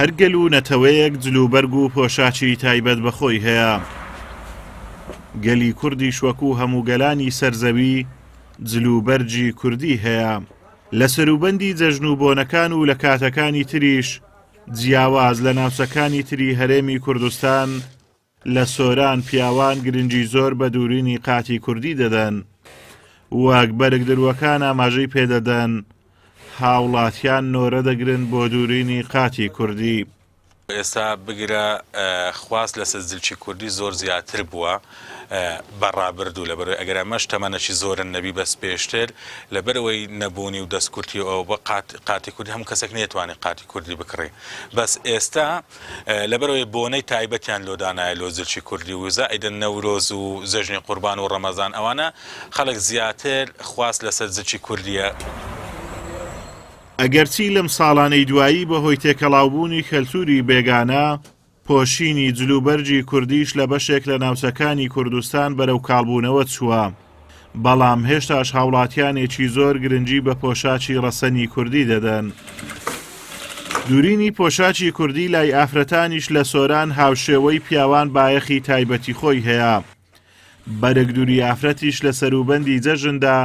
هەرگەل و نەتەوەیەک جلوبەرگ و پۆشاچی تایبەت بەخۆی هەیە. گەلی کوردیش وەکوو هەموو گەلانی سەرزەوی جلوبەرجی کوردی هەیە. لە سەروبەندی جەژن و بۆنەکان و لە کاتەکانی تریش جیاواز لە ناوچەکانی تری هەرێمی کوردستان لە سۆران پیاوان گرنگی زۆر بە دوورینی قاتی کوردی دەدەن. وەک بەرگ دروەکان ئاماژەی پێدەدەن هاوڵاتیان نۆرە دەگرن بۆ دوورینی قاتی کوردی. ئێستا بگرە خواست لە سەرجلکی کوردی زۆر زیاتر بووە بەڕابردوو لەبەرەوەی ئەگەر ئەمەش تەمەنەکی زۆرن نەبی بەس پێشتر لەبەرەوەی نەبوونی و دەستکورتی ئەو بە قاتی کوردی هەموو کەسێک نێتوانێت قاتی کوردی بکڕێ. بەس ئێستا لەبەرەوەی بۆنەی تایبەتیان لۆدانایە لۆ زلکی کوردی و زائیدن نەورۆز و زەژنی قوربان و ڕەمەزان ئەوانە خەڵک زیاتر خواست لەسەر زلکی کوردیە. ئەگەرچی لەم ساڵانەی دوایی بەهۆی تێکەڵاوبوونی کەلتوری بێگانە پۆشینی جلوبەرجی کوردیش لە بەشێک لە ناوچەکانی کوردستان بەرەو کاڵبوونەوە چووە، بەڵام هێشتاش هاوڵاتیانێکی زۆر گرنگی بە پۆشاچی ڕەسەنی کوردی دەدەن. دوورینی پۆشاچی کوردی لای ئافرەتانیش لە سۆران هاوشێوەی پیاوان بایەخی تایبەتی خۆی هەیە. بەرگ دووری ئافرەتیش لە سەروبەندی جەژندا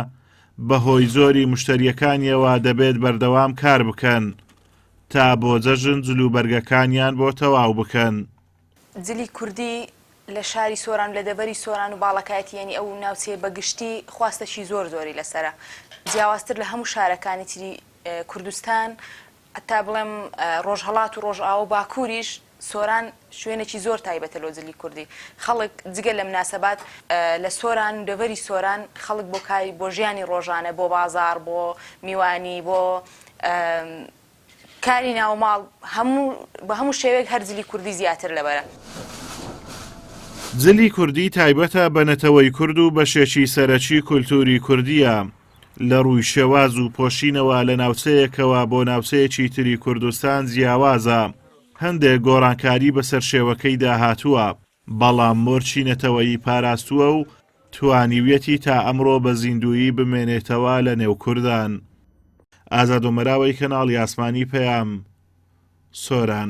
بەهۆی زۆری مشتریەکانیەوە دەبێت بەردەوام کار بکەن تا بۆ جەژن جلوبەرگەکانیان بۆ تەواو بکەن. جلی کوردی لە شاری سۆران لە دەبەری سۆران و باڵەکایەتی یعنی ئەو ناوچەیە بەگشتی خواستەشی زۆر زۆری لەسرە جیاوازتر لە هەموو شارەکانی تری کوردستان تا بڵێم ڕۆژهەڵات و ڕۆژئاوا و باکووریش سۆران شوێنێکی زۆر تایبەتە لۆ جلی کوردی. خەڵک جگە لە مناسەبات لە سۆران و دەبەری سۆران خەڵک بۆ کاری بۆ ژیانی ڕۆژانە بۆ بازار بۆ میوانی بۆ کاری ناوماڵ بە هەموو شێوەیەک هەر جلی کوردی زیاتر لەبەرە. جلی کوردی تایبەتە بە نەتەوەی کورد و بەشێکی سەرەکی کولتوری کوردیە. لە ڕووی شێواز و پۆشینەوە لە ناوچەیەکەوە بۆ ناوچەیەکی تری کوردستان جیاوازە. هەندێک گۆڕانکاری بەسەر شێوەکەی داهاتووە، بەڵام مۆرچی نەتەوەیی پاراستووە و توانیویەتی تا ئەمڕۆ بە زیندویی بمێنێتەوە لە نێو کوردان. ئازاد و مەراوەی کەناڵی ئاسمانی پەیام، سۆران.